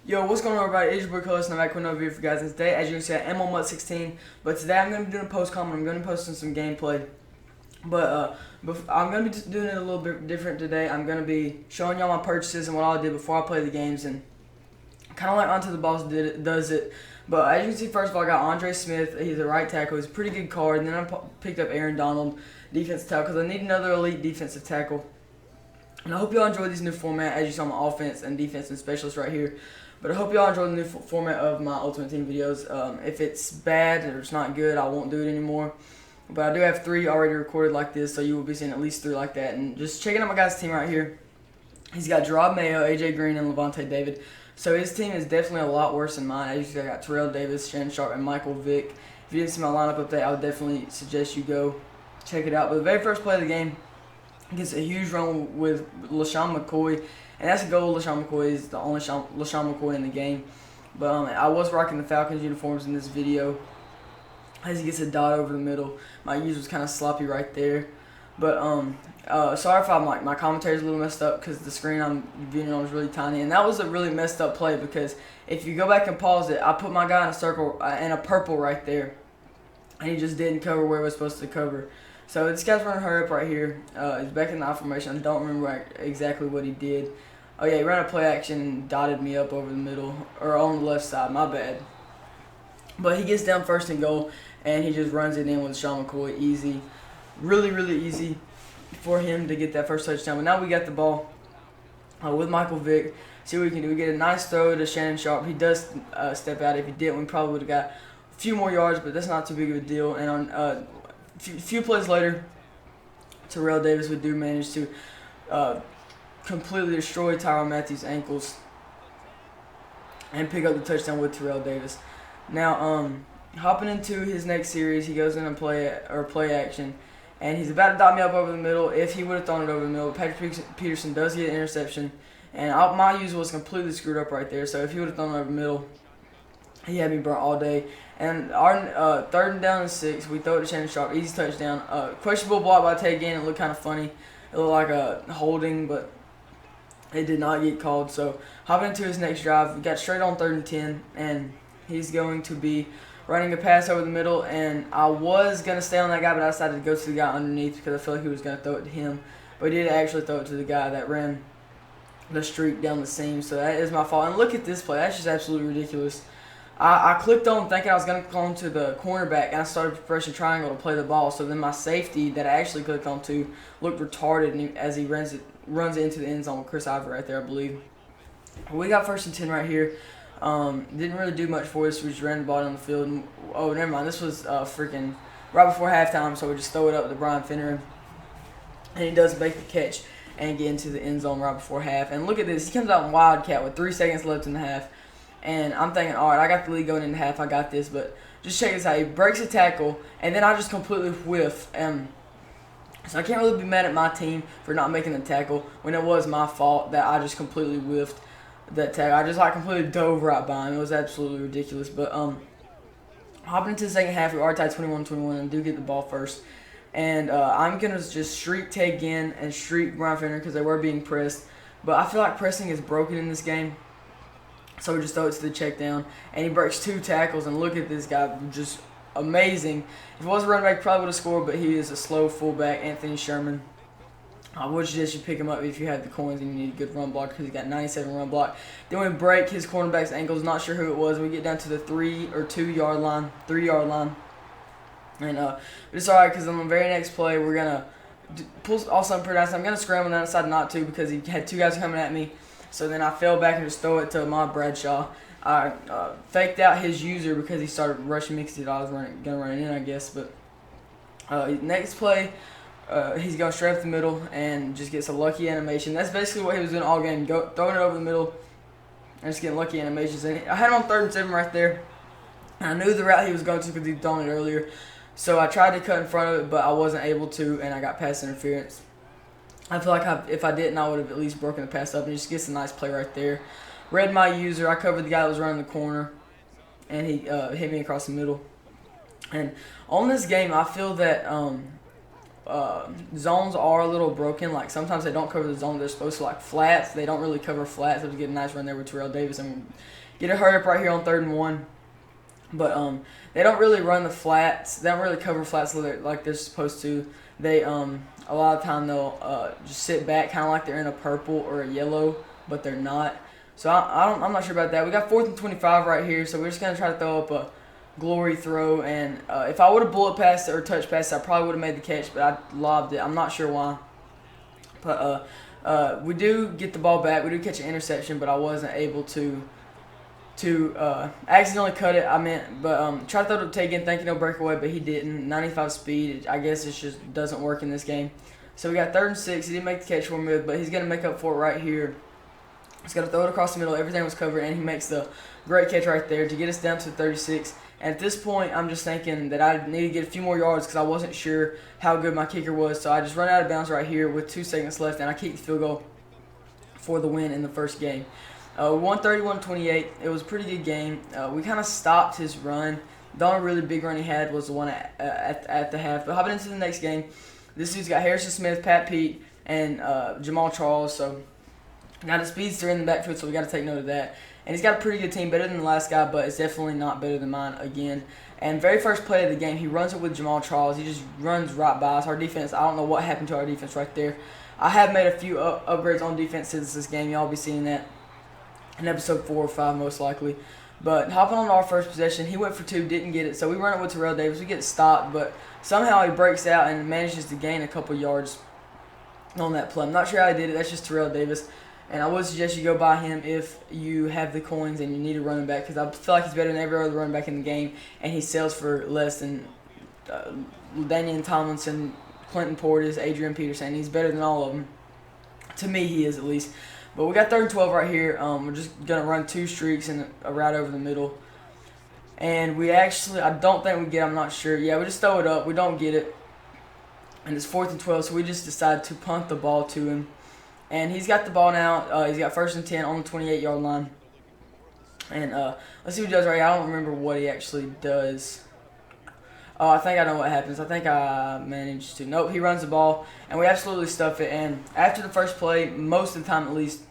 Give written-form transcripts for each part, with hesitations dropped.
Yo, what's going on, everybody? It's your boy Colxrless, and I'm back with another video for you guys. And today, as you can see, I am on MUT 16, but today I'm going to be doing a post-com, and I'm going to be posting some gameplay. But I'm going to be doing it a little bit different today. I'm going to be showing y'all my purchases and what I did before I play the games, and kind of like Onto the Boss does it. But as you can see, first of all, I got Andre Smith. He's a right tackle. He's a pretty good card. And then I picked up Aaron Donald, defensive tackle, because I need another elite defensive tackle. And I hope y'all enjoy this new format, as you saw my offense and defense and specialist right here. But I hope y'all enjoy the new format of my Ultimate Team videos. If it's bad or it's not good, I won't do it anymore. But I do have 3 already recorded like this, so you will be seeing at least 3 like that. And just checking out my guy's team right here. He's got Gerard Mayo, AJ Green, and Levante David. So his team is definitely a lot worse than mine. As you see, I got Terrell Davis, Shannon Sharp, and Michael Vick. If you didn't see my lineup update, I would definitely suggest you go check it out. But the very first play of the game gets a huge run with LaShawn McCoy. And that's a goal. LaShawn McCoy is the only LaShawn McCoy in the game. But I was rocking the Falcons uniforms in this video. As he gets a dot over the middle. My user was kind of sloppy right there. But sorry if my commentary is a little messed up because the screen I'm viewing on is really tiny. And that was a really messed up play because if you go back and pause it, I put my guy in a circle and a purple right there. And he just didn't cover where he was supposed to cover. So this guy's running hurry up right here. He's back in the I formation. I don't remember exactly what he did. Oh yeah, he ran a play action and dotted me up over the middle, or on the left side, my bad. But he gets down first and goal, and he just runs it in with Sean McCoy, easy. Really, really easy for him to get that first touchdown. But now we got the ball with Michael Vick. See what we can do. We get a nice throw to Shannon Sharp. He does step out. If he didn't, we probably would have got a few more yards, but that's not too big of a deal. And on a few plays later, Terrell Davis would manage to completely destroy Tyrann Mathieu's ankles and pick up the touchdown with Terrell Davis. Now, hopping into his next series, he goes in and play action, and he's about to dot me up over the middle. If he would have thrown it over the middle, Patrick Peterson does get an interception, and my user was completely screwed up right there. So if he would have thrown it over the middle, he had me burnt all day. And our third and down and 6, we throw it to Shannon Sharp, easy touchdown. Questionable block by Ted Ginn. It looked kind of funny. It looked like a holding, but it did not get called. So hopping into his next drive, we got straight on 3rd and 10, and he's going to be running a pass over the middle. And I was going to stay on that guy, but I decided to go to the guy underneath because I felt like he was going to throw it to him. But he did actually throw it to the guy that ran the streak down the seam. So that is my fault. And look at this play. That's just absolutely ridiculous. I clicked on thinking I was going to go to the cornerback, and I started pressing triangle to play the ball. So then my safety that I actually clicked on to looked retarded as he runs it into the end zone with Chris Ivory right there, I believe. We got 1st and 10 right here. Didn't really do much for us. We just ran the ball down the field. And, oh, never mind. This was freaking right before halftime, so we just throw it up to Brian Finneran. And he does make the catch and get into the end zone right before half. And look at this. He comes out in Wildcat with 3 seconds left in the half. And I'm thinking, all right, I got the lead going into half. I got this. But just check this out. He breaks a tackle, and then I just completely whiff. So I can't really be mad at my team for not making the tackle when it was my fault that I just completely whiffed that tackle. I just completely dove right by him. It was absolutely ridiculous. But hopping into the second half, we are tied 21-21 and do get the ball first. And I'm going to just streak Ted Ginn and streak Brian Finneran because they were being pressed. But I feel like pressing is broken in this game. So we just throw it to the check down, and he breaks 2 tackles, and look at this guy, just amazing. If it was a running back, probably would have scored, but he is a slow fullback, Anthony Sherman. I would suggest you pick him up if you had the coins and you need a good run block because he got 97 run block. Then we break his cornerback's ankles, not sure who it was, and we get down to the 3 or 2 yard line, 3 yard line. And but it's alright because on the very next play, we're going to pull off something pretty nice. I'm going to scramble, and I decided not to because he had 2 guys coming at me. So then I fell back and just throw it to Ahmad Bradshaw. I faked out his user because he started rushing me because he thought I was going to run it in, I guess. But next play, he's going straight up the middle and just gets a lucky animation. That's basically what he was doing all game, throwing it over the middle and just getting lucky animations. And I had him on 3rd and 7 right there. And I knew the route he was going to because he'd thrown it earlier. So I tried to cut in front of it, but I wasn't able to, and I got pass interference. I feel like if I didn't, I would have at least broken the pass up, and he just gets a nice play right there. Read my user. I covered the guy that was running the corner, and he hit me across the middle. And on this game, I feel that zones are a little broken. Like sometimes they don't cover the zone they're supposed to. Like flats, they don't really cover flats. So to get a nice run there with Terrell Davis and get a hurry up right here on 3rd and 1. But they don't really run the flats. They don't really cover flats like they're supposed to. They a lot of time they'll just sit back, kind of like they're in a purple or a yellow, but they're not. So I'm not sure about that. We got 4th and 25 right here, so we're just gonna try to throw up a glory throw. And if I would have bullet passed it or touch passed it, I probably would have made the catch, but I lobbed it. I'm not sure why. But we do get the ball back. We do catch an interception, but I wasn't able to accidentally cut it. Tried to throw to Tegan, thinking he'll break away, but he didn't. 95 speed. I guess it just doesn't work in this game. So we got 3rd and 6. He didn't make the catch for me, but he's gonna make up for it right here. He's got to throw it across the middle. Everything was covered, and he makes the great catch right there to get us down to 36. And at this point, I'm just thinking that I need to get a few more yards because I wasn't sure how good my kicker was. So I just run out of bounds right here with 2 seconds left, and I kicked the field goal for the win in the first game. We won 31-28. It was a pretty good game. We kind of stopped his run. The only really big run he had was the one at the half. But hopping into the next game, this dude's got Harrison Smith, Pat Pete, and Jamal Charles. So got a speedster in the backfield, so we got to take note of that. And he's got a pretty good team, better than the last guy, but it's definitely not better than mine again. And very first play of the game, he runs it with Jamal Charles. He just runs right by us. Our defense, I don't know what happened to our defense right there. I have made a few upgrades on defense since this game. Y'all will be seeing that in episode 4 or 5 most likely. But hopping on our first possession, he went for 2, didn't get it. So we run it with Terrell Davis. We get stopped, but somehow he breaks out and manages to gain a couple yards on that play. I'm not sure how he did it. That's just Terrell Davis. And I would suggest you go buy him if you have the coins and you need a running back, because I feel like he's better than every other running back in the game, and he sells for less than Daniel Tomlinson, Clinton Portis, Adrian Peterson. He's better than all of them. To me, he is at least. But we got 3rd and 12 right here. We're just going to run 2 streaks and a route over the middle. And we actually, I don't think we get it. I'm not sure. Yeah, we just throw it up. We don't get it. And it's 4th and 12, so we just decide to punt the ball to him. And he's got the ball now. He's got 1st and 10 on the 28-yard line. And let's see what he does right here. I don't remember what he actually does. Oh, I think I know what happens. I think I managed to. Nope, he runs the ball, and we absolutely stuff it. And after the first play, most of the time at least,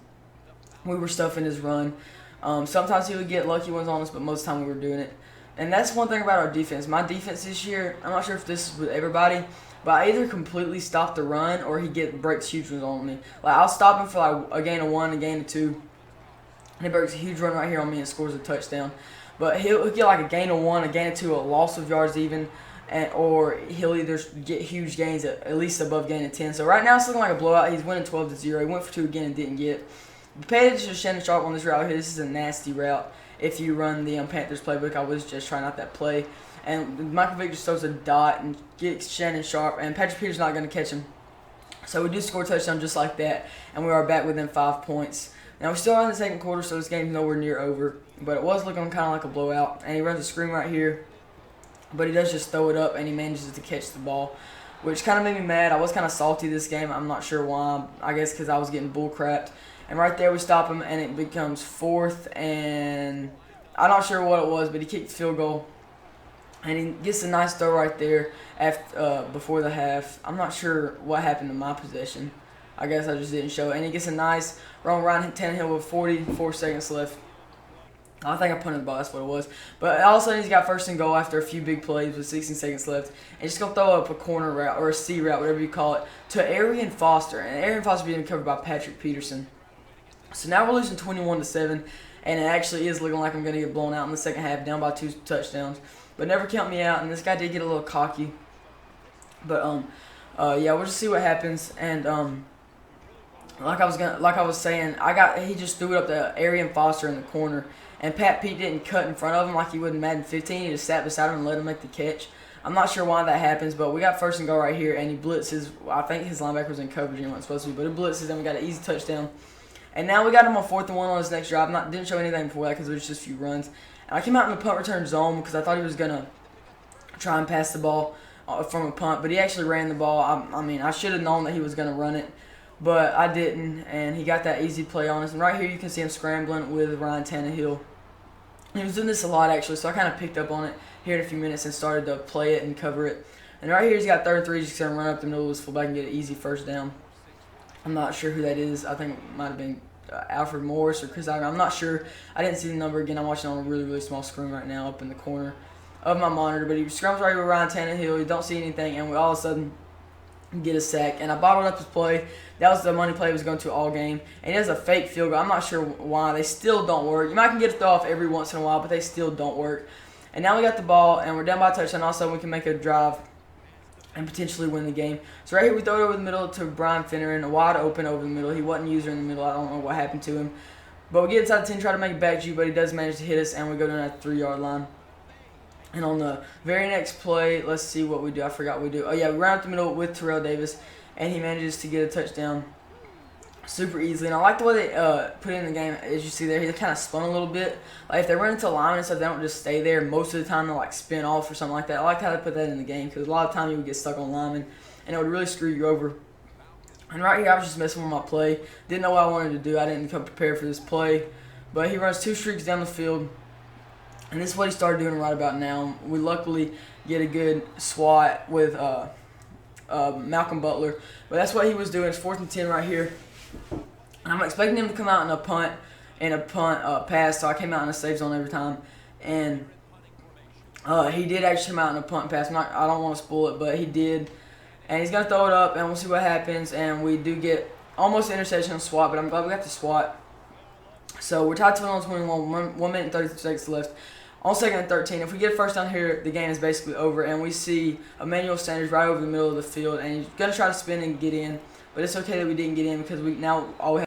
we were stuffing his run. Sometimes he would get lucky ones on us, but most of the time we were doing it. And that's one thing about our defense. My defense this year, I'm not sure if this is with everybody, but I either completely stop the run or he breaks huge ones on me. Like, I'll stop him for like a gain of 1, a gain of 2, and he breaks a huge run right here on me and scores a touchdown. But he'll get like a gain of 1, a gain of 2, a loss of yards even, or he'll either get huge gains at least above gain of 10. So right now it's looking like a blowout. He's winning 12-0. He went for 2 again and didn't get it. Pay attention to Shannon Sharp on this route here. This is a nasty route. If you run the Panthers playbook, I was just trying out that play. And Michael Vick just throws a dot and gets Shannon Sharp, and Patrick Peterson's not going to catch him. So we do score a touchdown just like that, and we are back within 5 points. Now, we're still in the second quarter, so this game's nowhere near over. But it was looking kind of like a blowout. And he runs a screen right here, but he does just throw it up, and he manages to catch the ball, which kind of made me mad. I was kind of salty this game. I'm not sure why. I guess because I was getting bull crapped. And right there we stop him, and it becomes 4th, and I'm not sure what it was, but he kicked the field goal. And he gets a nice throw right there before the half. I'm not sure what happened to my possession. I guess I just didn't show it. And he gets a nice run Ryan Tannehill with 44 seconds left. I think I punted the ball, that's what it was. But all of a sudden he's got 1st and goal after a few big plays with 16 seconds left. And he's going to throw up a corner route, or a C route, whatever you call it, to Arian Foster. And Arian Foster being covered by Patrick Peterson. So now we're losing 21-7. And it actually is looking like I'm going to get blown out in the second half, down by 2 touchdowns. But never count me out, and this guy did get a little cocky. But yeah, we'll just see what happens. And like I was saying, he just threw it up to Arian Foster in the corner, and Pat Pete didn't cut in front of him like he would in Madden 15. He just sat beside him and let him make the catch. I'm not sure why that happens, but we got 1st and goal right here, and he blitzes. I think his linebacker was in coverage and he wasn't supposed to be, but he blitzes, and we got an easy touchdown. And now we got him on 4th and 1 on his next drive. Didn't show anything before that because it was just a few runs. And I came out in the punt return zone because I thought he was going to try and pass the ball from a punt, but he actually ran the ball. I mean, I should have known that he was going to run it, but I didn't, and he got that easy play on us. And right here you can see him scrambling with Ryan Tannehill. He was doing this a lot, actually, so I kind of picked up on it here in a few minutes and started to play it and cover it And right here, he's got 3rd and 3. He's just going to run up the middle of his fullback and get an easy first down. I'm not sure who that is. I think it might have been Alfred Morris or Chris Ivan. I'm not sure. I didn't see the number again. I'm watching on a really, really small screen right now up in the corner of my monitor. But he scrums right here with Ryan Tannehill. You don't see anything, and we all of a sudden get a sack. And I bottled up his play. That was the money play he was going to all game. And he has a fake field goal. I'm not sure why. They still don't work. You might can get a throw off every once in a while, but they still don't work. And now we got the ball, and we're down by a touchdown. Also, we can make a drive and potentially win the game. So right here, we throw it over the middle to Brian Finneran, wide open over the middle. He wasn't user in the middle. I don't know what happened to him. But we get inside the 10, try to make it back to you, but he does manage to hit us, and we go down that 3-yard line. And on the very next play, let's see what we do. I forgot what we do. Oh, yeah, we ran up the middle with Terrell Davis, and he manages to get a touchdown super easily. And I like the way they put it in the game. As you see there, he kind of spun a little bit. Like, if they run into a lineman and stuff, they don't just stay there. Most of the time, they'll, like, spin off or something like that. I like how they put that in the game because a lot of time you would get stuck on linemen, and it would really screw you over. And right here, I was just messing with my play. Didn't know what I wanted to do. I didn't come prepared for this play. But he runs 2 streaks down the field. And this is what he started doing right about now. We luckily get a good swat with Malcolm Butler. But that's what he was doing. It's 4th and 10 right here. And I'm expecting him to come out in a punt pass. So I came out in a safe zone every time. And he did actually come out in a punt pass. I don't want to spoil it, but he did. And he's going to throw it up, and we'll see what happens. And we do get almost an interception on swat, but I'm glad we got the swat. So we're tied 21-21, 1 minute and 33 seconds left. On 2nd and 13, if we get a first down here, the game is basically over. And we see Emmanuel Sanders right over the middle of the field. And he's going to try to spin and get in. But it's okay that we didn't get in because we now all we have